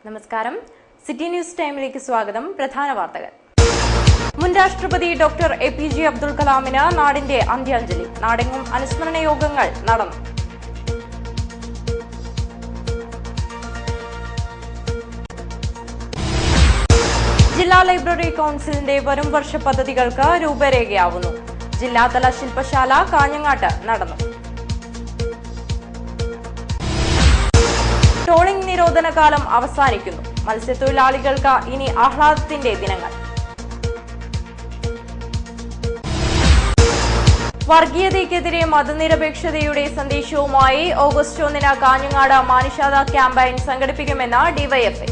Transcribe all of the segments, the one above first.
നമസ്കാരം, city news ടൈമിലേക്ക് സ്വാഗതം. പ്രധാന വാർത്തകൾ. മുൻ രാഷ്ട്രപതി ഡോക്ടർ APJ അബ്ദുൽ കലാമിന് നാടിന്റെ അന്ത്യാഞ്ജലി. നാടെങ്ങും അനുസ്മരണ യോഗങ്ങൾ നടന്നു. ജില്ലാ ലൈബ്രറി കൌൺസിലിന്റെ വരും വർഷ പദ്ധതികൾക്ക് രൂപരേഖയാവുന്നു. ജില്ലാതല ശില്പശാല കാഞ്ഞങ്ങാട്ട് നടന്നു. ട്രോളിംഗ് നിരോധന കാലം അവസാനിക്കുന്നു. മത്സ്യത്തൊഴിലാളികൾക്ക് ഇനി ആഹ്ലാദത്തിന്റെ ദിനങ്ങൾ. വർഗീയതയ്ക്കെതിരെ മതനിരപേക്ഷതയുടെ സന്ദേശവുമായി ഓഗസ്റ്റ് 1 കാഞ്ഞങ്ങാട് മാനിഷാദ ക്യാമ്പയിൻ സംഘടിപ്പിക്കുമെന്ന് ഡിവൈഎഫ്ഐ.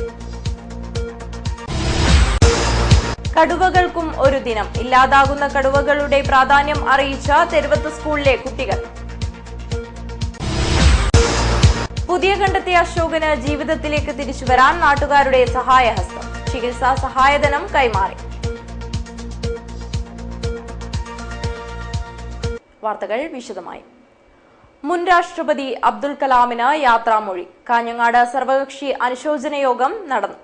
കടുവകൾക്കും ഒരു ദിനം. ഇല്ലാതാകുന്ന കടുവകളുടെ പ്രാധാന്യം അറിയിച്ച തെരുവത്ത് സ്കൂളിലെ കുട്ടികൾ. പുതിയ കണ്ടെത്തിയ അശോകന് ജീവിതത്തിലേക്ക് തിരിച്ചുവരാൻ നാട്ടുകാരുടെ സഹായഹസ്തം. ചികിത്സാ സഹായധനം കൈമാറി. വാർത്തകൾ വിശദമായി. മുൻ രാഷ്ട്രപതി അബ്ദുൽ കലാമിന് യാത്രാമൊഴി. കാഞ്ഞങ്ങാട് സർവകക്ഷി അനുശോചന യോഗം നടന്നു.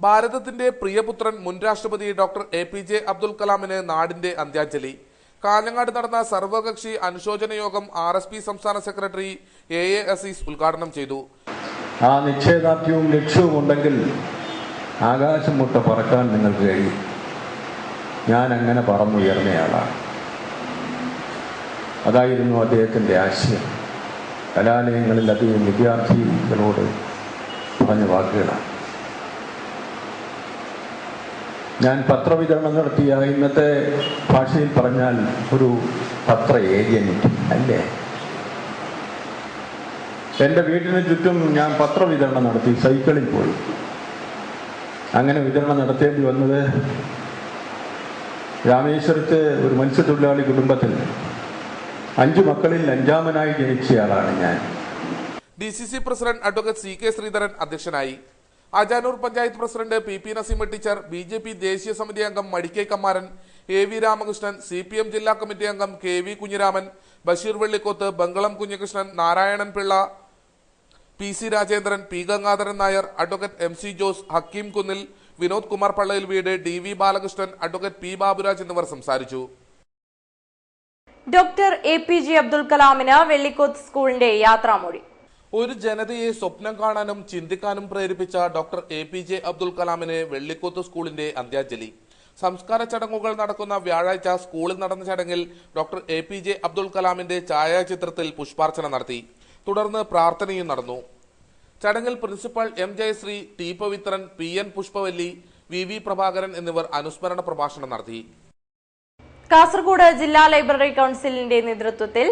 ഭാരതത്തിന്റെ പ്രിയപുത്രൻ മുൻ രാഷ്ട്രപതി ഡോക്ടർ APJ അബ്ദുൽ കലാമിന് നാടിന്റെ അന്ത്യാഞ്ജലി. കാഞ്ഞങ്ങാട് നടന്ന സർവകക്ഷി അനുശോചന യോഗം RSP സംസ്ഥാന സെക്രട്ടറി AA അസീസ് ഉദ്ഘാടനം ചെയ്തു. ആ നിശ്ചയദാർഢ്യവും ലക്ഷ്യവും ഉണ്ടെങ്കിൽ ആകാശം മുട്ട പറക്കാൻ നിങ്ങൾക്ക് കഴിയും. ഞാൻ അങ്ങനെ പറന്നുയർന്നയാളാണ്. അതായിരുന്നു അദ്ദേഹത്തിൻ്റെ ആശയം. കലാലയങ്ങളിൽ അധികം വിദ്യാർത്ഥികളോട് പറഞ്ഞ വാക്കുകളാണ്. ഞാൻ പത്രവിതരണം നടത്തിയ ഇന്നത്തെ ഭാഷയിൽ പറഞ്ഞാൽ ഒരു പത്ര ഏജന്റ് അല്ലേ. എൻ്റെ വീട്ടിന് ചുറ്റും ഞാൻ പത്രവിതരണം നടത്തി, സൈക്കിളിൽ പോയി. അങ്ങനെ വിതരണം നടത്തേണ്ടി വന്നത് രാമേശ്വരത്തെ ഒരു മത്സ്യത്തൊഴിലാളി കുടുംബത്തിൽ 5 മക്കളിൽ 5ാമനായി ജനിച്ചയാളാണ് ഞാൻ. DCC president advocate CK Sreedharan അധ്യക്ഷനായി. Ajanur panchayat president PP Naseema teacher, BJP ദേശീയ സമിതി അംഗം മടിക്കൈ കമ്മാരൻ, AV രാമകൃഷ്ണൻ, CPM ജില്ലാ കമ്മിറ്റി അംഗം KV Kunhiraman, Basheer Vellikoth, Bangalam Kunhikrishnan, Narayanan Pillai, PC Rajendran, P Gangadharan Nair, advocate MC Jose, Hakeem Kunnil, Vinod Kumar Pallayil വീട്, DV Balakrishnan, advocate P Baburaj എന്നിവർ സംസാരിച്ചു. ഡോക്ടർ APJ അബ്ദുൽ കലാമിന് വെള്ളിക്കോത്ത് സ്കൂളിന്റെ യാത്രാമൊഴി. ഒരു ജനതയെ സ്വപ്നം കാണാനും ചിന്തിക്കാനും പ്രേരിപ്പിച്ച ഡോക്ടർ APJ അബ്ദുൽ കലാമിന് വെള്ളിക്കോത്ത് സ്കൂളിന്റെ അന്ത്യാഞ്ജലി. സംസ്കാര ചടങ്ങുകൾ നടക്കുന്ന വ്യാഴാഴ്ച സ്കൂളിൽ നടന്ന ചടങ്ങിൽ ഡോക്ടർ APJ അബ്ദുൽ കലാമിന്റെ ഛായാചിത്രത്തിൽ പുഷ്പാർച്ചന നടത്തി. തുടർന്ന് പ്രാർത്ഥനയും നടന്നു. ചടങ്ങിൽ principal M Jayashree, T Pavithran, PN Pushpavalli, VV Prabhakaran എന്നിവർ അനുസ്മരണ പ്രഭാഷണം നടത്തി. കാസർഗോഡ് ജില്ലാ ലൈബ്രറി കൌൺസിലിന്റെ നേതൃത്വത്തിൽ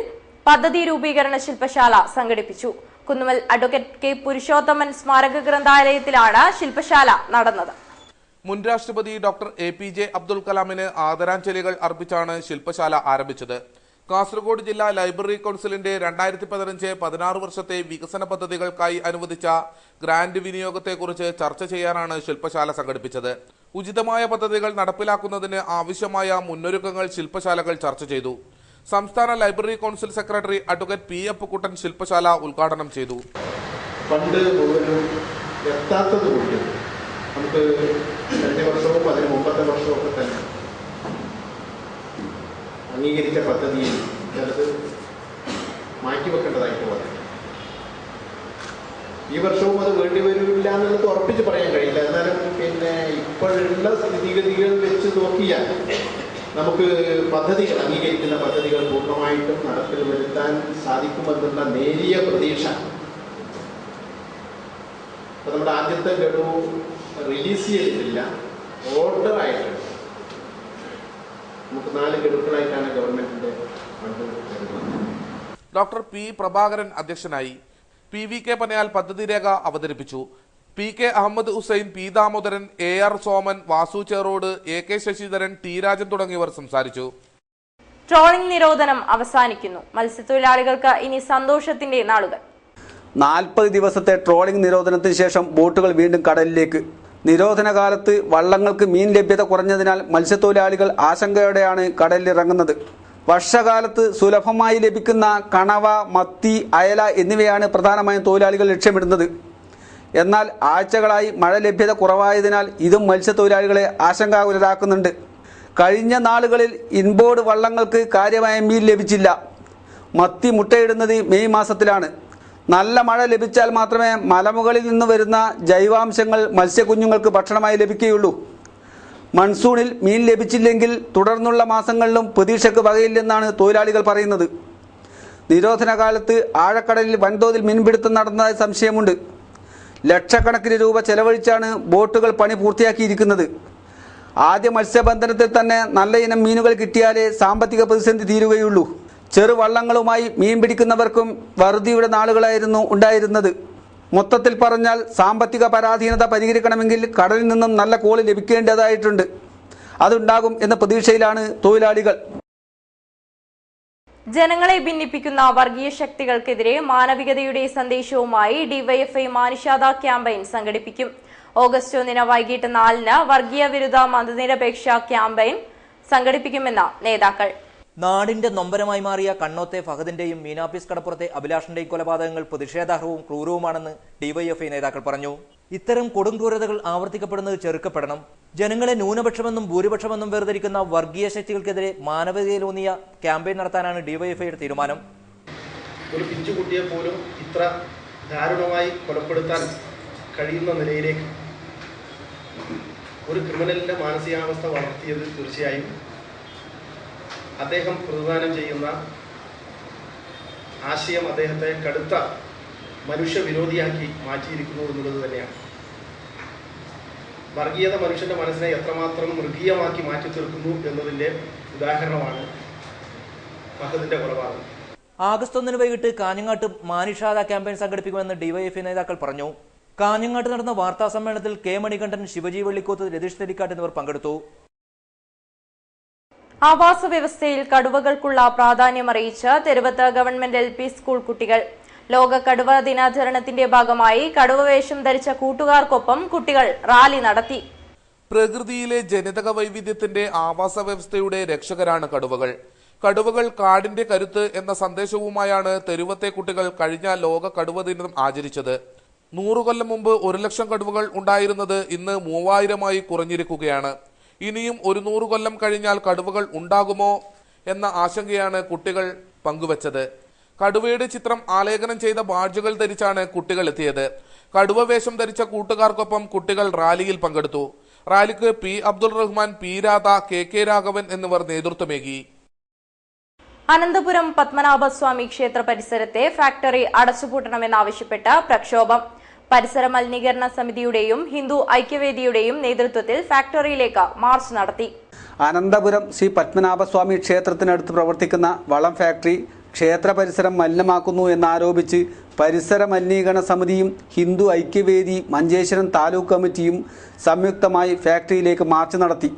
പദ്ധതി രൂപീകരണ ശില്പശാല സംഘടിപ്പിച്ചു. കുന്നുമൽ അഡ്വക്കേറ്റ് K പുരുഷോത്തമൻ സ്മാരക ഗ്രന്ഥാലയത്തിലാണ് ശില്പശാല നടന്നത്. മുൻ രാഷ്ട്രപതി ഡോക്ടർ APJ അബ്ദുൽ കലാമിന് ആദരാഞ്ജലികൾ അർപ്പിച്ചാണ് ശില്പശാല ആരംഭിച്ചത്. കാസർഗോഡ് ജില്ലാ ലൈബ്രറി കൌൺസിലിന്റെ 2015-16 വർഷത്തെ വികസന പദ്ധതികൾക്കായി അനുവദിച്ച ഗ്രാന്റ് വിനിയോഗത്തെക്കുറിച്ച് ചർച്ച ചെയ്യാനാണ് ശില്പശാല സംഘടിപ്പിച്ചത്. ഉചിതമായ പദ്ധതികൾ നടപ്പിലാക്കുന്നതിന് ആവശ്യമായ മുന്നൊരുക്കങ്ങൾ ശില്പശാലകൾ ചർച്ച ചെയ്തു. സംസ്ഥാന library council secretary advocate P Appukuttan ശില്പശാല ഉദ്ഘാടനം ചെയ്തു. ഫണ്ട് മുഴുവനും എത്താത്തതുകൊണ്ട് നമുക്ക് കഴിഞ്ഞ വർഷവും അതിന് മുമ്പത്തെ വർഷവും ഒക്കെ തന്നെ അംഗീകരിച്ച പദ്ധതിയിൽ ചിലത് മാറ്റിവെക്കേണ്ടതായിട്ട് വന്നു. ഈ വർഷവും അത് വേണ്ടി വരില്ല എന്നുള്ളത് ഉറപ്പിച്ച് പറയാൻ കഴിയില്ല. എന്നാലും പിന്നെ ഇപ്പോഴുള്ള സ്ഥിതിഗതികൾ വെച്ച് നോക്കിയാൽ നമുക്ക് പദ്ധതികൾ, അംഗീകരിക്കുന്ന പദ്ധതികൾ പൂർണ്ണമായിട്ടും നടപ്പിൽ വരുത്താൻ സാധിക്കുമെന്നുള്ള നേരിയ പ്രതീക്ഷ. അപ്പോൾ നമ്മുടെ ആദ്യത്തെ ഗഡു റിലീസ് ചെയ്തിട്ടില്ല, ഓർഡർ ആയിട്ടുണ്ട്. നമുക്ക് 4 ഗഡുക്കളായിട്ടാണ് ഗവൺമെന്റിന്റെ ഫണ്ട് തരുന്നത്. ഡോക്ടർ P പ്രഭാകരൻ അധ്യക്ഷനായി. PVK പനയാൽ പദ്ധതി രേഖ അവതരിപ്പിച്ചു. PK Ahmed Hussain, P Damodaran, AR Soman, Vasu Cherode, AK Sasidharan, T Rajan തുടങ്ങിയവർ സംസാരിച്ചു. ട്രോളിംഗ് നിരോധനം അവസാനിക്കുന്നു. മത്സ്യത്തൊഴിലാളികൾക്ക് ഇനി സന്തോഷത്തിന്റെ നാളുകൾ. 40 ദിവസത്തെ ട്രോളിംഗ് നിരോധനത്തിന് ശേഷം ബോട്ടുകൾ വീണ്ടും കടലിലേക്ക്. നിരോധന കാലത്ത് വള്ളങ്ങൾക്ക് മീൻ ലഭ്യത കുറഞ്ഞതിനാൽ മത്സ്യത്തൊഴിലാളികൾ ആശങ്കയോടെയാണ് കടലിലിറങ്ങുന്നത്. വർഷകാലത്ത് സുലഭമായി ലഭിക്കുന്ന കണവ, മത്തി, അയല എന്നിവയാണ് പ്രധാനമായും തൊഴിലാളികൾ ലക്ഷ്യമിടുന്നത്. എന്നാൽ ആഴ്ചകളായി മഴ ലഭ്യത കുറവായതിനാൽ ഇതും മത്സ്യത്തൊഴിലാളികളെ ആശങ്കാകുലരാക്കുന്നുണ്ട്. കഴിഞ്ഞ നാളുകളിൽ ഇൻബോർഡ് വള്ളങ്ങൾക്ക് കാര്യമായ മീൻ ലഭിച്ചില്ല. മത്തി മുട്ടയിടുന്നത് മെയ് മാസത്തിലാണ്. നല്ല മഴ ലഭിച്ചാൽ മാത്രമേ മലമുകളിൽ നിന്ന് വരുന്ന ജൈവാംശങ്ങൾ മത്സ്യക്കുഞ്ഞുങ്ങൾക്ക് ഭക്ഷണമായി ലഭിക്കുകയുള്ളൂ. മൺസൂണിൽ മീൻ ലഭിച്ചില്ലെങ്കിൽ തുടർന്നുള്ള മാസങ്ങളിലും പ്രതീക്ഷയ്ക്ക് വകയില്ലെന്നാണ് തൊഴിലാളികൾ പറയുന്നത്. നിരോധന കാലത്ത് ആഴക്കടലിൽ വൻതോതിൽ മീൻപിടുത്തം നടന്നതായി സംശയമുണ്ട്. ലക്ഷക്കണക്കിന് രൂപ ചെലവഴിച്ചാണ് ബോട്ടുകൾ പണി പൂർത്തിയാക്കിയിരിക്കുന്നത്. ആദ്യ മത്സ്യബന്ധനത്തിൽ തന്നെ നല്ല ഇനം മീനുകൾ കിട്ടിയാലേ സാമ്പത്തിക പ്രതിസന്ധി തീരുകയുള്ളൂ. ചെറുവള്ളങ്ങളുമായി മീൻ പിടിക്കുന്നവർക്കും വറുതിയുടെ നാളുകളായിരുന്നു ഉണ്ടായിരുന്നത്. മൊത്തത്തിൽ പറഞ്ഞാൽ സാമ്പത്തിക പരാധീനത പരിഹരിക്കണമെങ്കിൽ കടലിൽ നിന്നും നല്ല കോള് ലഭിക്കേണ്ടതായിട്ടുണ്ട്. അതുണ്ടാകും എന്ന പ്രതീക്ഷയിലാണ് തൊഴിലാളികൾ. ജനങ്ങളെ ഭിന്നിപ്പിക്കുന്ന വർഗീയ ശക്തികൾക്കെതിരെ മാനവികതയുടെ സന്ദേശവുമായി ഡിവൈഎഫ്ഐ മാനിഷാദ ക്യാമ്പയിൻ സംഘടിപ്പിക്കും. ഓഗസ്റ്റ് 1 വൈകിട്ട് 4 വർഗീയ വിരുദ്ധ മതനിരപേക്ഷ ക്യാമ്പയിൻ സംഘടിപ്പിക്കുമെന്ന നേതാക്കൾ. നാടിന്റെ നൊമ്പരമായി മാറിയ കണ്ണോത്തെ ഫഹദിന്റെയും മീനാപ്പീസ് കടപ്പുറത്തെ അഭിലാഷിന്റെയും കൊലപാതകങ്ങൾ പ്രതിഷേധാർഹവും ക്രൂരവുമാണെന്ന് ഡിവൈഎഫ്ഐ നേതാക്കൾ പറഞ്ഞു. ഇത്തരം കൊടും ക്രൂരതകൾ ആവർത്തിക്കപ്പെടുന്നത് ചെറുക്കപ്പെടണം. ജനങ്ങളെ ന്യൂനപക്ഷമെന്നും ഭൂരിപക്ഷമെന്നും വേർതിരിക്കുന്ന വർഗീയ ശക്തികൾക്കെതിരെ മാനവികതയിലൂന്നിയ ക്യാമ്പയിൻ നടത്താനാണ് ഡിവൈഎഫ്ഐയുടെ തീരുമാനം. ഒരു പിഞ്ചുകുട്ടിയെ പോലും ഇത്ര ദാരുണമായി കൊലപ്പെടുത്താൻ കഴിയുന്ന നിലയിലേക്ക് ഒരു ക്രിമിനലിന്റെ മാനസികാവസ്ഥ വളർത്തിയത് തീർച്ചയായും അദ്ദേഹം പ്രതിദാനം ചെയ്യുന്ന ആശയം അദ്ദേഹത്തെ കടുത്ത മനുഷ്യവിരോധിയാക്കി മാറ്റിയിരിക്കുന്നു എന്നുള്ളത് തന്നെയാണ്. വർഗീയത മനുഷ്യന്റെ മനസ്സിനെ എത്രമാത്രം മൃഗീയമാക്കി മാറ്റി തീർക്കുന്നു എന്നതിൻ്റെ ഉദാഹരണമാണ് ഫഹദിന്റെ കൊലപാതകം. ആഗസ്റ്റ് 1 വൈകിട്ട് കാഞ്ഞങ്ങാട്ട് മാനിഷാദ ക്യാമ്പയിൻ സംഘടിപ്പിക്കുമെന്ന് ഡിവൈഎഫ്ഐ നേതാക്കൾ പറഞ്ഞു. കാഞ്ഞങ്ങാട്ട് നടന്ന വാർത്താ സമ്മേളനത്തിൽ കെ മണികണ്ഠൻ, ശിവജി വെള്ളിക്കോത്ത്, രതീഷ് തെരിക്കാട്ട് എന്നിവർ പങ്കെടുത്തു. ആവാസ വ്യവസ്ഥയിൽ കടുവകൾക്കുള്ള പ്രാധാന്യമറിയിച്ച് തെരുവത്ത് ഗവൺമെന്റ് LP സ്കൂൾ കുട്ടികൾ. ലോക കടുവ ദിനാചരണത്തിന്റെ ഭാഗമായി കടുവ വേഷം ധരിച്ച കൂട്ടുകാർക്കൊപ്പം കുട്ടികൾ റാലി നടത്തി. പ്രകൃതിയിലെ ജനിതക വൈവിധ്യത്തിന്റെ ആവാസ വ്യവസ്ഥയുടെ രക്ഷകരാണ് കടുവകൾ. കടുവകൾ കാടിന്റെ കരുത്ത് എന്ന സന്ദേശവുമായാണ് തെരുവത്തെ കുട്ടികൾ കഴിഞ്ഞ ലോക കടുവ ദിനം ആചരിച്ചത്. 100 കൊല്ലം മുമ്പ് 1 ലക്ഷം കടുവകൾ ഉണ്ടായിരുന്നത് ഇന്ന് 3000-ആയി കുറഞ്ഞിരിക്കുകയാണ്. ഇനിയും 100 കൊല്ലം കഴിഞ്ഞാൽ കടുവകൾ ഉണ്ടാകുമോ എന്ന ആശങ്കയാണ് കുട്ടികൾ പങ്കുവച്ചത്. കടുവയുടെ ചിത്രം ആലേഖനം ചെയ്ത ബാഡ്ജുകൾ ധരിച്ചാണ് കുട്ടികൾ എത്തിയത്. കടുവ വേഷം ധരിച്ച കൂട്ടുകാർക്കൊപ്പം കുട്ടികൾ റാലിയിൽ പങ്കെടുത്തു. റാലിക്ക് P Abdul Rahman, P Radha, KK Raghavan എന്നിവർ നേതൃത്വമേകി. അനന്തപുരം പത്മനാഭസ്വാമി ക്ഷേത്ര പരിസരത്തെ ഫാക്ടറി അടച്ചുപൂട്ടണമെന്നാവശ്യപ്പെട്ട് പ്രക്ഷോഭം. പരിസര മലിനീകരണ സമിതിയുടെയും ഹിന്ദു ഐക്യവേദിയുടെയും നേതൃത്വത്തിൽ ഫാക്ടറിയിലേക്ക് മാർച്ച് നടത്തി. അനന്തപുരം ശ്രീ പത്മനാഭസ്വാമി ക്ഷേത്രത്തിനടുത്ത് പ്രവർത്തിക്കുന്ന വളം ഫാക്ടറി ക്ഷേത്ര പരിസരം മലിനമാക്കുന്നു എന്നാരോപിച്ച് പരിസര മലിനീകരണ സമിതിയും ഹിന്ദു ഐക്യവേദി മഞ്ചേശ്വരം താലൂക്ക് കമ്മിറ്റിയും സംയുക്തമായി ഫാക്ടറിയിലേക്ക് മാർച്ച് നടത്തി.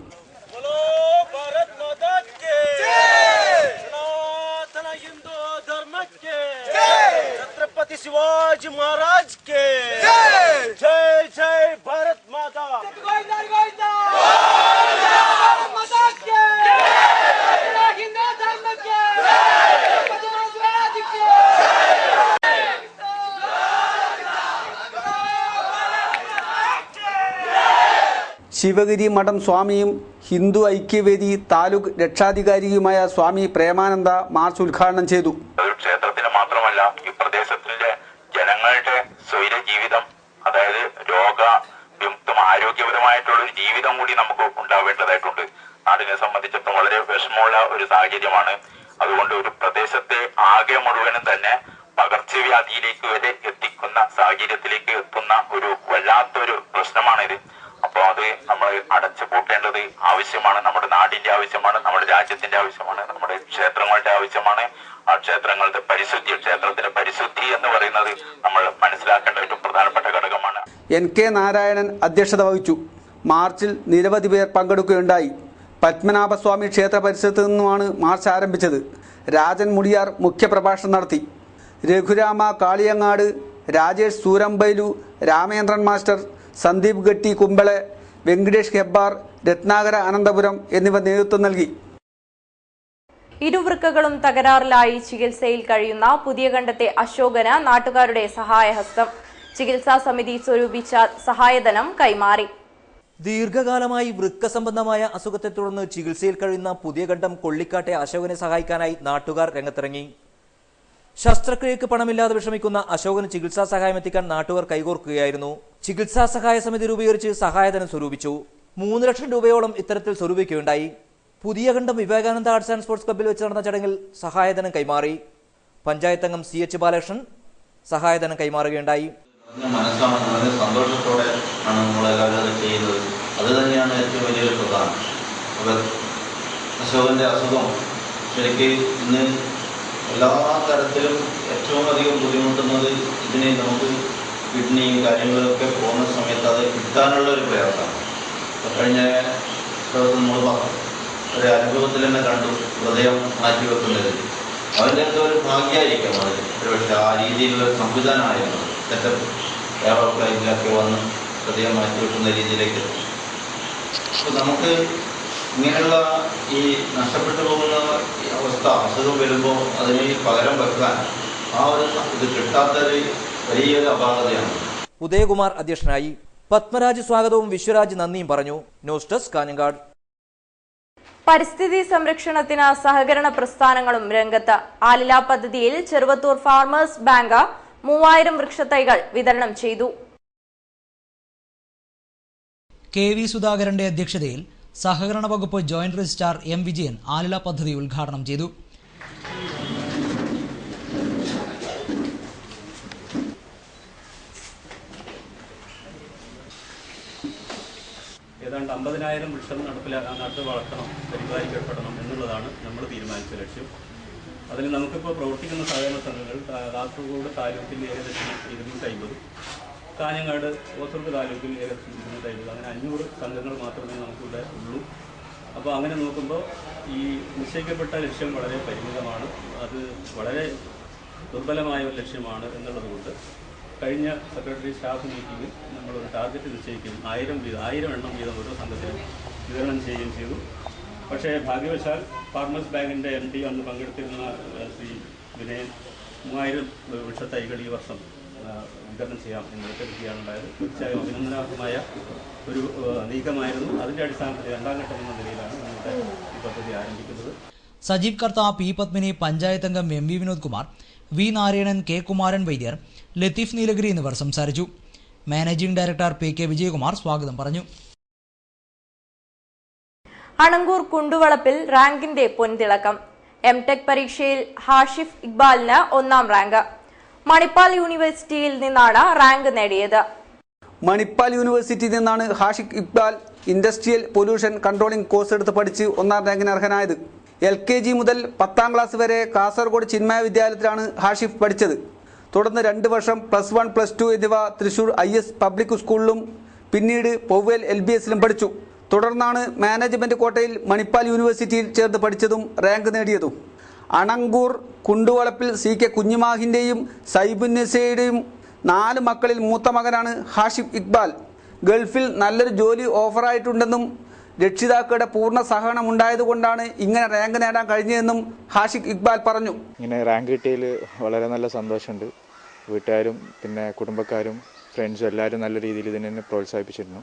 शिवाजी महाराज के जय जय भारत माता हिंदू धर्म के ശിവഗിരി മഠം സ്വാമിയും ഹിന്ദു ഐക്യവേദി താലൂക്ക് രക്ഷാധികാരിയുമായ സ്വാമി പ്രേമാനന്ദ മാർച്ച് ഉദ്ഘാടനം ചെയ്തു. ക്ഷേത്രത്തിന് മാത്രമല്ല ഈ പ്രദേശത്തിലെ ജനങ്ങളുടെ സ്വൈര ജീവിതം, അതായത് രോഗവിമുക്തം ആരോഗ്യപരമായിട്ടുള്ള ഒരു ജീവിതം കൂടി നമുക്ക് ഉണ്ടാവേണ്ടതായിട്ടുണ്ട്. നാടിനെ സംബന്ധിച്ചിടത്തോളം വളരെ വിഷമമുള്ള ഒരു സാഹചര്യമാണ്. അതുകൊണ്ട് ഒരു പ്രദേശത്തെ ആകെ മുഴുവനും തന്നെ പകർച്ചവ്യാധിയിലേക്ക് വരെ എത്തിക്കുന്ന സാഹചര്യത്തിലേക്ക് എത്തുന്ന ഒരു വല്ലാത്തൊരു പ്രശ്നമാണിത്. അപ്പോൾ അത് നമ്മൾ അടച്ചു പൂട്ടേണ്ടത് ആവശ്യമാണ്. നമ്മുടെ നാടിന്റെ ആവശ്യമാണ്, നമ്മുടെ രാജ്യത്തിന്റെ ആവശ്യമാണ്, നമ്മുടെ ക്ഷേത്രങ്ങളുടെ ആവശ്യമാണ്. ആ ക്ഷേത്രങ്ങളുടെ പരിശുദ്ധി, ക്ഷേത്രത്തിന്റെ പരിശുദ്ധി എന്ന് പറയുന്നത് നമ്മൾ മനസ്സിലാക്കേണ്ട ഒരു പ്രധാനപ്പെട്ട ഘടകമാണ്. NK നാരായണൻ അധ്യക്ഷത വഹിച്ചു. മാർച്ചിൽ നിരവധി പേർ പങ്കെടുക്കുകയുണ്ടായി. പത്മനാഭസ്വാമി ക്ഷേത്ര പരിസരത്തു നിന്നുമാണ് മാർച്ച് ആരംഭിച്ചത്. രാജൻ മുടിയാർ മുഖ്യപ്രഭാഷണം നടത്തി. രഘുരാമ കാളിയങ്ങാട്, രാജേഷ് സൂരംബൈലു, രാമേന്ദ്രൻ മാസ്റ്റർ, സന്ദീപ് ഗട്ടി കുമ്പളെ, വെങ്കടേഷ് ഹെബ്ബാർ, രത്നാകര അനന്തപുരം എന്നിവർ നേതൃത്വം നൽകി. ഇരുവൃക്കകളും തകരാറിലായി ചികിത്സയിൽ കഴിയുന്ന പുതിയകണ്ടത്തെ അശോകന് നാട്ടുകാരുടെ സഹായഹസ്തം. ചികിത്സാ സമിതി സ്വരൂപിച്ച സഹായധനം കൈമാറി. ദീർഘകാലമായി വൃക്ക സംബന്ധമായ അസുഖത്തെ തുടർന്ന് ചികിത്സയിൽ കഴിയുന്ന പുതിയകണ്ടം കൊള്ളിക്കാട്ടെ അശോകനെ സഹായിക്കാനായി നാട്ടുകാർ രംഗത്തിറങ്ങി. ശസ്ത്രക്രിയക്ക് പണമില്ലാതെ വിഷമിക്കുന്ന അശോകന് ചികിത്സാ സഹായം എത്തിക്കാൻ നാട്ടുകാർ കൈകോർക്കുകയായിരുന്നു. ചികിത്സാ സഹായ സമിതി രൂപീകരിച്ച് സഹായധനം സ്വരൂപിച്ചു. 3 ലക്ഷം രൂപയോളം ഇത്തരത്തിൽ സ്വരൂപിക്കുകയുണ്ടായി. Puthiyakandam Vivekananda arts and sports ക്ലബ്ബിൽ വെച്ച് നടന്ന ചടങ്ങിൽ സഹായധനം കൈമാറി. പഞ്ചായത്ത് അംഗം CH ബാലകൃഷ്ണൻ സഹായധനം കൈമാറുകയുണ്ടായി. മനസ്സാണ്, വളരെ സന്തോഷത്തോടെ ആണ് നമ്മളെല്ലാവരും അത് ചെയ്യുന്നത്. അത് തന്നെയാണ് ഏറ്റവും വലിയൊരു പ്രധാനം. അപ്പോൾ അശോകൻ്റെ അസുഖം ശരിക്ക് ഇന്ന് എല്ലാ തരത്തിലും ഏറ്റവും അധികം ബുദ്ധിമുട്ടുന്നത് ഇതിനെ നമുക്ക് കിഡ്നിയും കാര്യങ്ങളൊക്കെ പോകുന്ന സമയത്ത് അത് കിട്ടാനുള്ള ഒരു പ്രയാസമാണ്. കഴിഞ്ഞ ദിവസം നമ്മൾ ഒരു അനുഭവത്തിൽ തന്നെ കണ്ടു, ഹൃദയം മാറ്റിവെക്കുന്നത്. അവൻ്റെ എന്തോ ഒരു ഭാഗ്യമായിരിക്കാം അത്. പക്ഷേ ആ രീതിയിലുള്ള സംവിധാനമായിരുന്നു. സെറ്റപ്പ് എയറോപ്ലെയിനിലൊക്കെ വന്ന് ഹൃദയം മാറ്റിവെക്കുന്ന രീതിയിലേക്ക്. അപ്പോൾ നമുക്ക് ഇങ്ങനെയുള്ള ഈ നഷ്ടപ്പെട്ടു പോകുന്ന ഈ അവസ്ഥ, അസുഖം വരുമ്പോൾ അതിന് പകരം വെക്കാൻ ആ ഒരു ഇത് കിട്ടാത്തൊരു വലിയൊരു അപാകതയാണ്. ഉദയകുമാർ അധ്യക്ഷനായി. പത്മരാജ് സ്വാഗതവും വിശ്വരാജ് നന്ദിയും പറഞ്ഞു. News desk Kanhangad. പരിസ്ഥിതി സംരക്ഷണത്തിന് സഹകരണ പ്രസ്ഥാനങ്ങളും രംഗത്ത്. ആലില പദ്ധതിയിൽ ചെറുവത്തൂർ ഫാർമേഴ്സ് ബാങ്ക് 3000 വൃക്ഷത്തൈകൾ വിതരണം ചെയ്തു. KV സുധാകരന്റെ അധ്യക്ഷതയിൽ സഹകരണ വകുപ്പ് ജോയിന്റ് രജിസ്ട്രാർ M വിജയൻ ആലില പദ്ധതി ഉദ്ഘാടനം ചെയ്തു. ഏതാണ്ട് 50,000 വൃക്ഷം നട്ടു വളർത്തണം, പരിപാലിക്കപ്പെടണം എന്നുള്ളതാണ് നമ്മൾ തീരുമാനിച്ച ലക്ഷ്യം. അതിൽ നമുക്കിപ്പോൾ പ്രവർത്തിക്കുന്ന സഹകരണ സംഘങ്ങൾ കാസർഗോഡ് താലൂക്കിൽ ഏകദേശം 250, കാഞ്ഞങ്ങാട് ഓസൂർഗ് താലൂക്കിൽ ഏകദേശം 250, അങ്ങനെ 500 സംഘങ്ങൾ മാത്രമേ നമുക്കിവിടെ ഉള്ളൂ. അപ്പോൾ അങ്ങനെ നോക്കുമ്പോൾ ഈ നിശ്ചയിക്കപ്പെട്ട ലക്ഷ്യം വളരെ പരിമിതമാണ്. അത് വളരെ ദുർബലമായ ഒരു ലക്ഷ്യമാണ് എന്നുള്ളതുകൊണ്ട് കഴിഞ്ഞ സെക്രട്ടറി സ്റ്റാഫ് മീറ്റിംഗിൽ നമ്മളൊരു ടാർഗറ്റ് നിശ്ചയിക്കുകയും 1000 എണ്ണം വീതം ഓരോ സംഘത്തിനും വിതരണം ചെയ്യുകയും ചെയ്തു. പക്ഷേ ഭാഗ്യവശാൽ ഫാർമേഴ്സ് ബാങ്കിൻ്റെ MD അന്ന് പങ്കെടുത്തിരുന്ന ശ്രീ വിനയൻ 3000 വൃക്ഷത്തൈകൾ ഈ വർഷം വിതരണം ചെയ്യാം എന്ന് കരുതിയാണ് ഉണ്ടായത്. തീർച്ചയായും അഭിനന്ദനാർഹമായ ഒരു നീക്കമായിരുന്നു. അതിൻ്റെ അടിസ്ഥാനത്തിൽ 2ാം ഘട്ടം എന്ന നിലയിലാണ് നമ്മുടെ ഈ പദ്ധതി ആരംഭിക്കുന്നത്. സജീവ് കർത്ത, P പത്മിനി, പഞ്ചായത്ത് അംഗം MV Vinod Kumar, V Narayanan, K Kumaran വൈദ്യർ, ലത്തീഫ് നീലഗിരി എന്നിവർ സംസാരിച്ചു. മാനേജിംഗ് ഡയറക്ടർ PK വിജയകുമാർ സ്വാഗതം പറഞ്ഞു. അണങ്കൂർ കുണ്ടുവളപ്പിൽ റാങ്കിന്റെ പൊൻതിളക്കം. MTech പരീക്ഷയിൽ ഹാഷിഫ് ഇക്ബാലിന് 1ാം റാങ്ക്. മണിപ്പാൽ യൂണിവേഴ്സിറ്റിയിൽ നിന്നാണ് റാങ്ക് നേടിയത്. മണിപ്പാൽ യൂണിവേഴ്സിറ്റിയിൽ നിന്നാണ് Hashif Iqbal industrial pollution controlling course എടുത്ത് പഠിച്ച് 1ാം റാങ്കിന് അർഹനായത്. LKG മുതൽ 10ാം ക്ലാസ് വരെ കാസർഗോഡ് ചിന്മയ വിദ്യാലയത്തിലാണ് ഹാഷിഫ് പഠിച്ചത്. തുടർന്ന് 2 വർഷം +1, +2 എന്നിവ തൃശൂർ IS പബ്ലിക് സ്കൂളിലും പിന്നീട് പൗവേൽ LBSലും പഠിച്ചു. തുടർന്നാണ് മാനേജ്മെന്റ് കോട്ടയിൽ മണിപ്പാൽ യൂണിവേഴ്സിറ്റിയിൽ ചേർന്ന് പഠിച്ചതും റാങ്ക് നേടിയതും. അണങ്കൂർ കുണ്ടുവളപ്പിൽ CK കുഞ്ഞുമാഹിൻ്റെയും സൈബുന്നസയുടെയും 4 മക്കളിൽ മൂത്ത മകനാണ് ഹാഷിഫ് ഇക്ബാൽ. ഗൾഫിൽ നല്ലൊരു ജോലി ഓഫറായിട്ടുണ്ടെന്നും രക്ഷിതാക്കളുടെ പൂർണ്ണ സഹകരണം ഉണ്ടായതുകൊണ്ടാണ് ഇങ്ങനെ റാങ്ക് നേടാൻ കഴിഞ്ഞതെന്നും ഹാഷിഫ് ഇക്ബാൽ പറഞ്ഞു. ഇങ്ങനെ റാങ്ക് കിട്ടിയതിൽ വളരെ നല്ല സന്തോഷമുണ്ട്. വീട്ടുകാരും പിന്നെ കുടുംബക്കാരും ഫ്രണ്ട്സും എല്ലാവരും നല്ല രീതിയിൽ ഇതിനെ പ്രോത്സാഹിപ്പിച്ചിരുന്നു.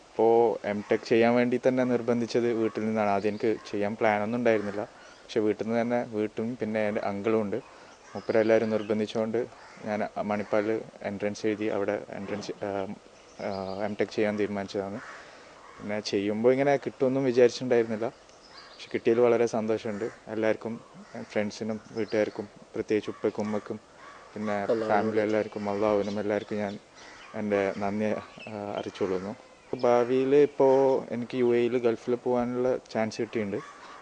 അപ്പോൾ MTech ചെയ്യാൻ വേണ്ടി തന്നെ നിർബന്ധിച്ചത് വീട്ടിൽ നിന്നാണ്. ആദ്യം എനിക്ക് ചെയ്യാൻ പ്ലാനൊന്നും ഉണ്ടായിരുന്നില്ല. പക്ഷെ വീട്ടിൽ നിന്ന് തന്നെ, വീട്ടും പിന്നെ എൻ്റെ അങ്കിളും ഉണ്ട്, മുപ്പരെല്ലാവരും നിർബന്ധിച്ചുകൊണ്ട് ഞാൻ മണിപ്പാലിൽ എൻട്രൻസ് എഴുതി അവിടെ MTech ചെയ്യാൻ തീരുമാനിച്ചതാണ്. പിന്നെ ചെയ്യുമ്പോൾ ഇങ്ങനെ കിട്ടുമെന്നും വിചാരിച്ചിട്ടുണ്ടായിരുന്നില്ല. പക്ഷെ കിട്ടിയതിൽ വളരെ സന്തോഷമുണ്ട്. എല്ലാവർക്കും, ഫ്രണ്ട്സിനും വീട്ടുകാർക്കും, പ്രത്യേകിച്ച് ഉപ്പയ്ക്കും ഉമ്മയ്ക്കും പിന്നെ ഫാമിലി എല്ലാവർക്കും, അള്ളാഹുവിനും എല്ലാവർക്കും ഞാൻ എൻ്റെ നന്ദി അറിയിച്ചുകൊള്ളുന്നു. ഭാവിയിൽ ഇപ്പോൾ എനിക്ക് UAE ഗൾഫിൽ പോകാനുള്ള ചാൻസ് കിട്ടിയിട്ടുണ്ട്.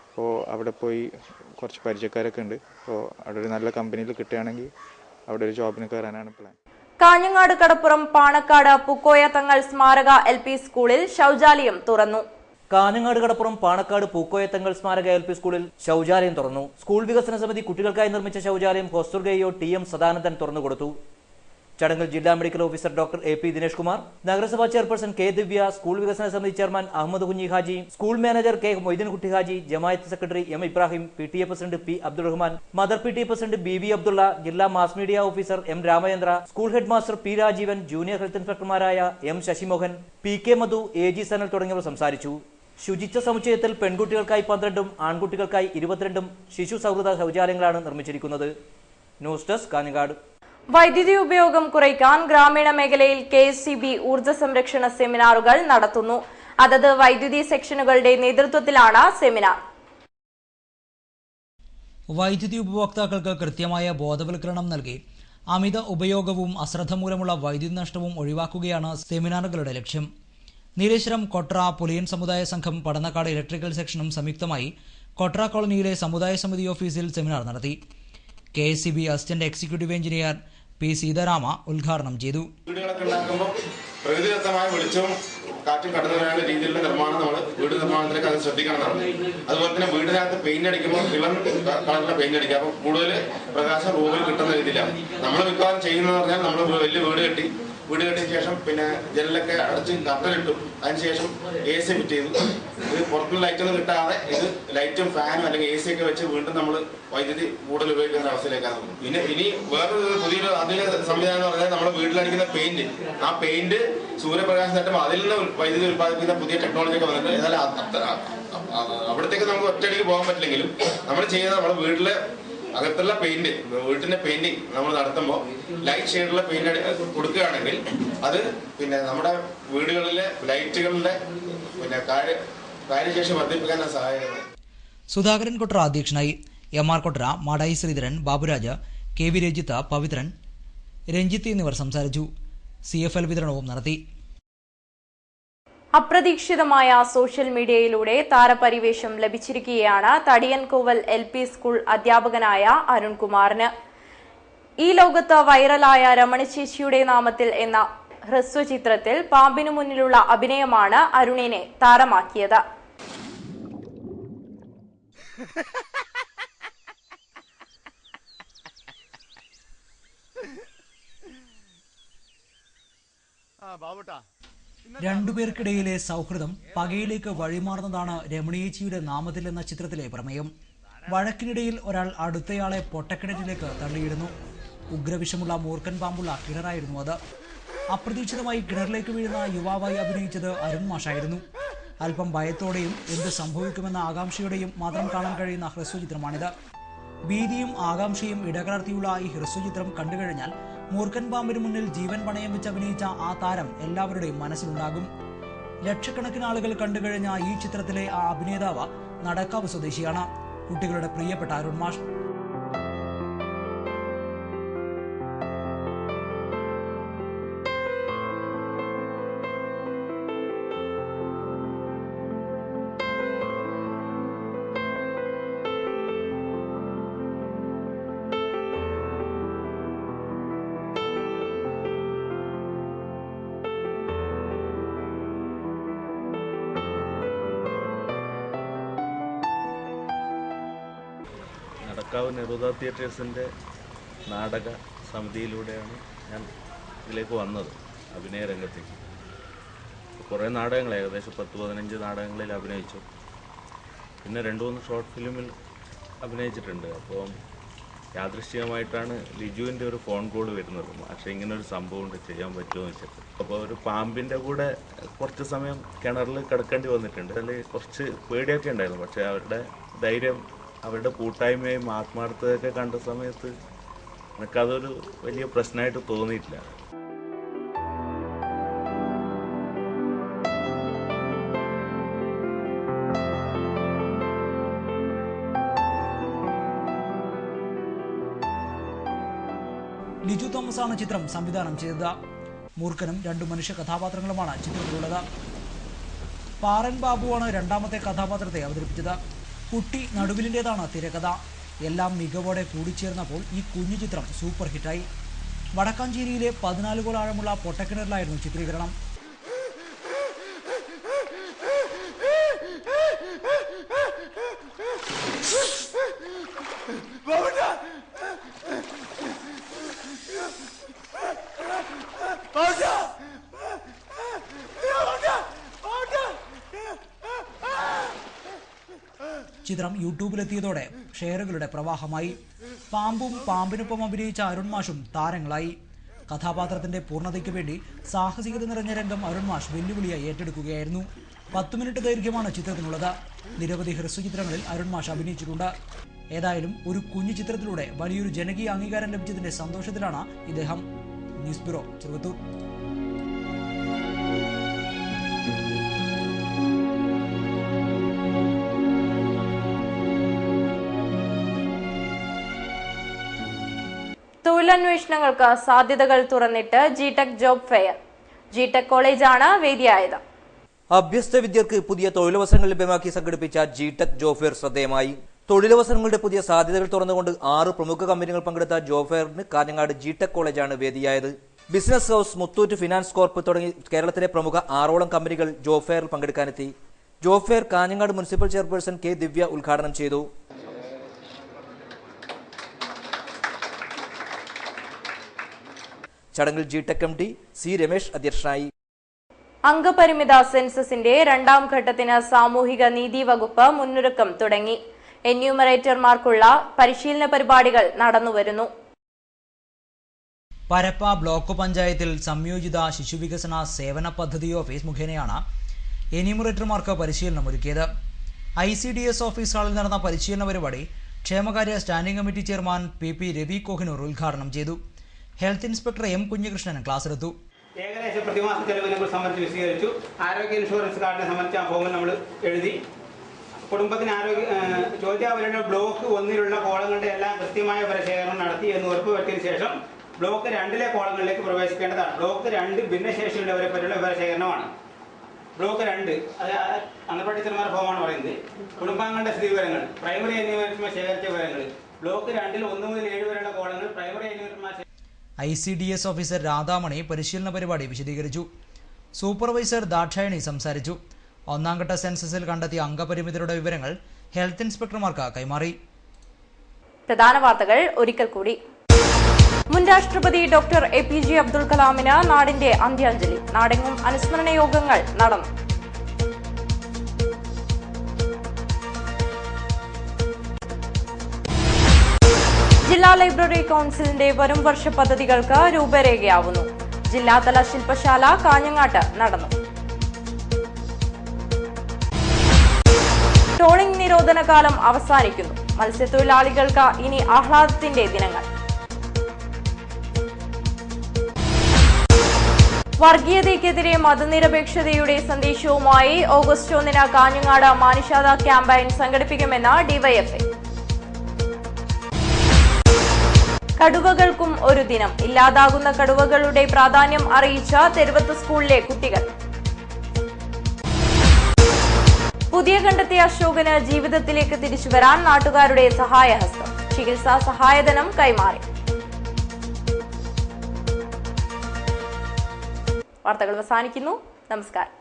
അപ്പോൾ അവിടെ പോയി കുറച്ച് പരിചയക്കാരൊക്കെ ഉണ്ട്. അപ്പോൾ അവിടെ ഒരു നല്ല കമ്പനിയിൽ കിട്ടുകയാണെങ്കിൽ അവിടെ ഒരു ജോബിന് കയറാനാണ് പ്ലാൻ. കാഞ്ഞങ്ങാട് കടപ്പുറം പാണക്കാട് പുക്കോയ തങ്ങൾ സ്മാരക LP സ്കൂളിൽ ശൗചാലയം തുറന്നു. കാഞ്ഞങ്ങാട് കടപ്പുറം പാണക്കാട് പൂക്കോയത്തങ്ങൾ സ്മാരക LP സ്കൂളിൽ ശൗചാലയം തുറന്നു. സ്കൂൾ വികസന സമിതി കുട്ടികൾക്കായി നിർമ്മിച്ച ശൗചാലയം ഹോസ്റ്റർഗയോ TM സദാനന്ദൻ തുറന്നുകൊടുത്തു. ചടങ്ങിൽ ജില്ലാ medical officer doctor AP Dinesh Kumar, നഗരസഭാ ചെയർപേഴ്സൺ K ദിവ്യ, സ്കൂൾ വികസന സമിതി chairman Ahammed Kunhi Haji, school manager K Moideenkutty Haji, ജമാഅത്ത് secretary M Ibrahim, PTA president P Abdul Rahman, mother PTA president BV Abdulla, ജില്ലാ mass media officer M Ramachandra, school head master P Rajeevan, junior health ഇൻസ്പെക്ടർമാരായ M Sasimohan, PK Madhu, AG Sanal തുടങ്ങിയവർ സംസാരിച്ചു. ശുചിത്വ സമുച്ചയത്തിൽ പെൺകുട്ടികൾക്കായി 12ഉം ആൺകുട്ടികൾക്കായി 22ഉം ശിശു സൗഹൃദ ശൗചാലയങ്ങളാണ് നിർമ്മിച്ചിരിക്കുന്നത്. News desk Kanhangad. വൈദ്യുതി ഉപയോഗം കുറയ്ക്കാൻ ഗ്രാമീണ മേഖലയിൽ KSCB ഊർജ്ജ സംരക്ഷണ സെമിനാറുകൾ നടത്തുന്നു. അതത് വൈദ്യുതി സെക്ഷനുകളുടെ നേതൃത്വത്തിലാണ് സെമിനാർ. വൈദ്യുതി ഉപഭോക്താക്കൾക്ക് കൃത്യമായ ബോധവൽക്കരണം നൽകി അമിത ഉപയോഗവും അശ്രദ്ധ മൂലമുള്ള വൈദ്യുതി നഷ്ടവും ഒഴിവാക്കുകയാണ് സെമിനാറുകളുടെ ലക്ഷ്യം. നീലേശ്വരം കൊട്ര പുലിയൻ സമുദായ സംഘം പടന്നക്കാട് ഇലക്ട്രിക്കൽ സെക്ഷനും സംയുക്തമായി കൊട്ര കോളനിയിലെ സമുദായ സമിതി ഓഫീസിൽ സെമിനാർ നടത്തി. KSCB assistant executive engineer P Seetharama ഉദ്ഘാടനം ചെയ്തു. വീടുകളൊക്കെ ഉണ്ടാക്കുമ്പോൾ പ്രകൃതിദത്തമായ വെളിച്ചവും കാറ്റും കടന്നു വരാനുള്ള രീതിയിലുള്ള നിർമ്മാണം നമ്മൾ വീട് നിർമ്മാണത്തിലേക്ക് അത് ശ്രദ്ധിക്കണമെന്നാണ്. അതുപോലെ തന്നെ വീടിനകത്ത് പെയിന്റ് അടിക്കുമ്പോൾ ഇളം കളറിലെ പെയിന്റ് അടിക്കുക. അപ്പോൾ കൂടുതൽ പ്രകാശം റൂമിൽ കിട്ടുന്ന രീതിയിലാണ് നമ്മൾ മിക്കവാറും ചെയ്യുന്നതെന്ന് പറഞ്ഞാൽ നമ്മൾ വലിയ വീട് കെട്ടിയ ശേഷം പിന്നെ ജനലൊക്കെ അടച്ച് കട്ടലിട്ടു. അതിനുശേഷം AC ഫിറ്റ് ചെയ്തു. ഇത് പുറത്തുനിന്ന് ലൈറ്റൊന്നും കിട്ടാതെ ഇത് ലൈറ്റും ഫാനും അല്ലെങ്കിൽ AC ഒക്കെ വെച്ച് വീണ്ടും നമ്മൾ വൈദ്യുതി കൂടുതൽ ഉപയോഗിക്കുന്ന അവസ്ഥയിലേക്കാണ്. പിന്നെ ഇനി വേറൊരു പുതിയൊരു ആധുനിക സംവിധാനം എന്ന് പറഞ്ഞാൽ നമ്മുടെ വീട്ടിലടിക്കുന്ന പെയിന്റ്, ആ പെയിന്റ് സൂര്യപ്രകാശം തട്ടുമ്പോൾ അതിൽ നിന്ന് വൈദ്യുതി ഉത്പാദിപ്പിക്കുന്ന പുതിയ ടെക്നോളജി ഒക്കെ വന്നിട്ട് ഏതായാലും അവിടത്തേക്ക് നമുക്ക് ഒറ്റയടിക്ക് പോകാൻ പറ്റില്ലെങ്കിലും നമ്മൾ ചെയ്യുന്ന നമ്മുടെ വീട്ടിലെ അകത്തുള്ള പെയിന്റ്, വീട്ടിന്റെ പെയിന്റിങ് നമ്മൾ നടത്തുമ്പോൾ ലൈറ്റ് ഷെയ്ഡുള്ള പെയിന്റ് കൊടുക്കുകയാണെങ്കിൽ അത് പിന്നെ നമ്മുടെ വീടുകളിലെ ലൈറ്റുകളുടെ പിന്നെ കാര്യശേഷി വർദ്ധിപ്പിക്കാൻ സഹായകമാണ്. സുധാകരൻ കൊട്ര അധ്യക്ഷനായി. MR കൊട്ര, മാടായി ശ്രീധരൻ, ബാബുരാജ, KV രജിത്ത്, പവിത്രൻ, രഞ്ജിത്ത് എന്നിവർ സംസാരിച്ചു. CFL വിതരണവും നടത്തി. അപ്രതീക്ഷിതമായ സോഷ്യൽ മീഡിയയിലൂടെ താരപരിവേഷം ലഭിച്ചിരിക്കുകയാണ് തടിയൻകോവൽ LP സ്കൂൾ അധ്യാപകനായ അരുൺകുമാറിന്. ഈ ലോകത്ത് വൈറലായ രമണിച്ചേച്ചിയുടെ നാമത്തിൽ എന്ന ഹ്രസ്വചിത്രത്തിൽ പാമ്പിനു മുന്നിലുള്ള അഭിനയമാണ് അരുണിനെ താരമാക്കിയത്. രണ്ടുപേർക്കിടയിലെ സൗഹൃദം പകയിലേക്ക് വഴിമാറുന്നതാണ് രമണിയേച്ചിയുടെ നാമത്തിൽ എന്ന ചിത്രത്തിലെ പ്രമേയം. വഴക്കിനിടയിൽ ഒരാൾ അടുത്തയാളെ പൊട്ടക്കിണറ്റിലേക്ക് തള്ളിയിടുന്നു. ഉഗ്രവിഷമുള്ള മൂർഖൻ പാമ്പുള്ള കിണറായിരുന്നു അത്. അപ്രതീക്ഷിതമായി കിണറിലേക്ക് വീഴുന്ന യുവാവായി അഭിനയിച്ചത് അരുൺ മാഷായിരുന്നു. അല്പം ഭയത്തോടെയും എന്ത് സംഭവിക്കുമെന്ന ആകാംക്ഷയോടെയും മാത്രം കാണാൻ കഴിയുന്ന ഹ്രസ്വചിത്രമാണിത്. ഭീതിയും ആകാംക്ഷയും ഇടകലർത്തിയുള്ള ഈ ഹ്രസ്വചിത്രം കണ്ടുകഴിഞ്ഞാൽ മൂർഖൻ പാമ്പിന് മുന്നിൽ ജീവൻ പണയം വെച്ച് അഭിനയിച്ച ആ താരം എല്ലാവരുടെയും മനസ്സിലുണ്ടാകും. ലക്ഷക്കണക്കിന് ആളുകൾ കണ്ടുകഴിഞ്ഞ ഈ ചിത്രത്തിലെ ആ അഭിനേതാവ് നടക്കാവ് സ്വദേശിയാണ്, കുട്ടികളുടെ പ്രിയപ്പെട്ട അരുൺ മാഷ്. നടക്കാവ് നെഹ്റുദ തിയേറ്റേഴ്സിൻ്റെ നാടക സമിതിയിലൂടെയാണ് ഞാൻ ഇതിലേക്ക് വന്നത്, അഭിനയ രംഗത്തേക്ക്. കുറേ നാടകങ്ങൾ, ഏകദേശം 10-15 നാടകങ്ങളിൽ അഭിനയിച്ചു. പിന്നെ 2-3 ഷോർട്ട് ഫിലിമിൽ അഭിനയിച്ചിട്ടുണ്ട്. അപ്പോൾ യാദൃശ്ചികമായിട്ടാണ് ലിജുവിൻ്റെ ഒരു ഫോൺ കോൾ വരുന്നത്, പക്ഷേ ഇങ്ങനൊരു സംഭവം ഉണ്ട്, ചെയ്യാൻ പറ്റുമോ എന്ന് വെച്ചിട്ട്. അപ്പോൾ ഒരു പാമ്പിൻ്റെ കൂടെ കുറച്ച് സമയം കിണറിൽ കിടക്കേണ്ടി വന്നിട്ടുണ്ട്. അതിൽ കുറച്ച് പേടിയൊക്കെ ഉണ്ടായിരുന്നു. പക്ഷേ അവരുടെ ധൈര്യം, അവരുടെ കൂട്ടായ്മയും ആത്മാർത്ഥതയൊക്കെ കണ്ട സമയത്ത് എനിക്കതൊരു വലിയ പ്രശ്നമായിട്ട് തോന്നിയിട്ടില്ല. ലിജു തോമസാണ് ചിത്രം സംവിധാനം ചെയ്തത്. മൂർഖനും 2 മനുഷ്യ കഥാപാത്രങ്ങളുമാണ് ചിത്രത്തിലുള്ളത്. പാറൻ ബാബുവാണ് രണ്ടാമത്തെ കഥാപാത്രത്തെ അവതരിപ്പിച്ചത്. കുട്ടി നടുവിലിൻ്റെതാണ് തിരക്കഥ. എല്ലാം മികവോടെ കൂടിച്ചേർന്നപ്പോൾ ഈ കുഞ്ഞു ചിത്രം സൂപ്പർ ഹിറ്റായി. വടക്കാഞ്ചേരിയിലെ 14 കോൾ ആഴമുള്ള പൊട്ടക്കിണറിലായിരുന്നു ചിത്രീകരണം. ചിത്രം യൂട്യൂബിലെത്തിയതോടെ ഷെയറുകളുടെ പ്രവാഹമായി. പാമ്പും പാമ്പിനൊപ്പം അഭിനയിച്ച അരുൺ മാഷും താരങ്ങളായി. കഥാപാത്രത്തിന്റെ പൂർണ്ണതയ്ക്ക് വേണ്ടി സാഹസികത നിറഞ്ഞ രംഗം അരുൺ മാഷ് വെല്ലുവിളിയായി ഏറ്റെടുക്കുകയായിരുന്നു. 10 മിനിറ്റ് ദൈർഘ്യമാണ് ചിത്രത്തിനുള്ളത്. നിരവധി ഹ്രസ്വചിത്രങ്ങളിൽ അരുൺ മാഷ് അഭിനയിച്ചിട്ടുണ്ട്. ഏതായാലും ഒരു കുഞ്ഞു ചിത്രത്തിലൂടെ വലിയൊരു ജനകീയ അംഗീകാരം ലഭിച്ചതിന്റെ സന്തോഷത്തിലാണ് ഇദ്ദേഹം. News bureau, Cheruvathur. തൊഴിലന്വേഷണങ്ങൾക്ക് സാധ്യതകൾ തുറന്നിട്ട് ജിടെക് ജോബ് ഫെയർ. ജിടെക് കോളേജാണ് വേദിയായത്. അഭ്യസ്ത വിദ്യർക്ക് പുതിയ തൊഴിലവസരങ്ങൾ ലഭ്യമാക്കി സംഘടിപ്പിച്ച ജിടെക് ജോബ് ഫെയർ ശ്രദ്ധേയമായി. തൊഴിലവസരങ്ങളുടെ പുതിയ സാധ്യതകൾ തുറന്നുകൊണ്ട് 6 പ്രമുഖ കമ്പനികൾ പങ്കെടുത്ത ജോബ് ഫെയറിന് കാഞ്ഞങ്ങാട് ജിടെക് കോളേജാണ് വേദിയായത്. Business house, Muthoot finance corp തുടങ്ങി കേരളത്തിലെ പ്രമുഖ 6ഓളം കമ്പനികൾ ജോബ് ഫെയറിൽ പങ്കെടുക്കാനെത്തി. Job fair Kanhangad municipal chairperson K Divya ഉദ്ഘാടനം ചെയ്തു. ചടങ്ങിൽ ജിടെക് എംഡി സി രമേശ് അധ്യക്ഷനായി. അംഗപരിമിത സെൻസസിന്റെ 2ാം ഘട്ടത്തിന് സാമൂഹിക നീതി വകുപ്പ് മുന്നൊരുക്കം തുടങ്ങി. എന്യൂമറേറ്റർമാർക്കുള്ള പരിശീലന പരിപാടികൾ നടന്നുവരുന്നു. പരപ്പ ബ്ലോക്ക് പഞ്ചായത്തിൽ സംയോജിത ശിശുവികസന സേവന പദ്ധതി ഓഫീസ് മുഖേനയാണ് എന്യൂമറേറ്റർമാർക്ക് പരിശീലനം ഒരുക്കിയത്. ICDS ഓഫീസ് ഹാളിൽ നടന്ന പരിശീലന പരിപാടി ക്ഷേമകാര്യ standing committee chairman PP Ravi Kohinoor ഉദ്ഘാടനം ചെയ്തു. Health inspector M Kunhikrishnan class എടുത്തു. ഏകദേശം പ്രതിമാസ ചെലവിനെ കുറിച്ച് സംബന്ധിച്ച് വിശദീകരിച്ചു. ആരോഗ്യ ഇൻഷുറൻസ് കാർഡിനെ സംബന്ധിച്ച് ആ ഫോമിൽ നമ്മൾ എഴുതി. കുടുംബത്തിന് ചോദ്യാവലിയുടെ ബ്ലോക്ക് 1 കോളങ്ങളുടെ എല്ലാം കൃത്യമായ പരിശേഖരണം നടത്തി എന്ന് ഉറപ്പുവരുത്തിയതിനു ശേഷം ബ്ലോക്ക് 2 കോളങ്ങളിലേക്ക് പ്രവേശിക്കേണ്ടതാണ്. ബ്ലോക്ക് 2 ഭിന്നശേഷിയുള്ളവരെ പറ്റിയുള്ള വിവരശേഖരണമാണ്. ബ്ലോക്ക് 2 അത് അംഗൻവാടി ടീച്ചർമാരുടെ ഫോമാണ് പറയുന്നത്. കുടുംബാംഗങ്ങളുടെ സ്ഥിതിവിവരങ്ങൾ, പ്രൈമറി എന്യൂമറേറ്റർമാർ ശേഖരിച്ച വിവരങ്ങൾ. ബ്ലോക്ക് 2 1 മുതൽ 7 വരെയുള്ള കോളങ്ങൾ പ്രൈമറി എന്യൂമറേറ്റർമാർ. ICDS ഓഫീസർ രാധാമണി പരിശീലന പരിപാടി വിശദീകരിച്ചു. സൂപ്പർവൈസർ ദാക്ഷായണി സംസാരിച്ചു. 1ാം ഘട്ട സെൻസസിൽ കണ്ടെത്തിയ അംഗപരിമിതരുടെ വിവരങ്ങൾ ഹെൽത്ത് ഇൻസ്പെക്ടർമാർക്ക് കൈമാറി. പ്രധാന വാർത്തകൾ ഒരിക്കൽ കൂടി. മുൻ രാഷ്ട്രപതി ഡോക്ടർ APJ അബ്ദുൽ കലാമിന് നാടിന്റെ അന്ത്യാഞ്ജലി. നാടെങ്ങും അനുസ്മരണ യോഗങ്ങൾ നടന്നു. ജില്ലാ ലൈബ്രറി കൌൺസിലിന്റെ വരും വർഷ പദ്ധതികൾക്ക് രൂപരേഖയാവുന്നു. ജില്ലാതല ശില്പശാല കാഞ്ഞങ്ങാട്ട് നടന്നു. ട്രോളിംഗ് നിരോധന കാലം അവസാനിക്കുന്നു. മത്സ്യത്തൊഴിലാളികൾക്ക് ഇനി ആഹ്ലാദത്തിന്റെ ദിനങ്ങൾ. വർഗീയതയ്ക്കെതിരെ മതനിരപേക്ഷതയുടെ സന്ദേശവുമായി ഓഗസ്റ്റ് 1 കാഞ്ഞങ്ങാട് മാനിഷാദ ക്യാമ്പയിൻ സംഘടിപ്പിക്കുമെന്ന് ഡിവൈഎഫ്ഐ. കടുവകൾക്കും ഒരു ദിനം. ഇല്ലാതാകുന്ന കടുവകളുടെ പ്രാധാന്യം അറിയിച്ച തെരുവത്ത് സ്കൂളിലെ കുട്ടികൾ. പുതിയ കണ്ടെത്തിയ അശോകന് ജീവിതത്തിലേക്ക് തിരിച്ചുവരാൻ നാട്ടുകാരുടെ സഹായഹസ്തം. ചികിത്സാ സഹായധനം കൈമാറി. വാർത്തകൾ അവസാനിക്കുന്നു. നമസ്കാരം.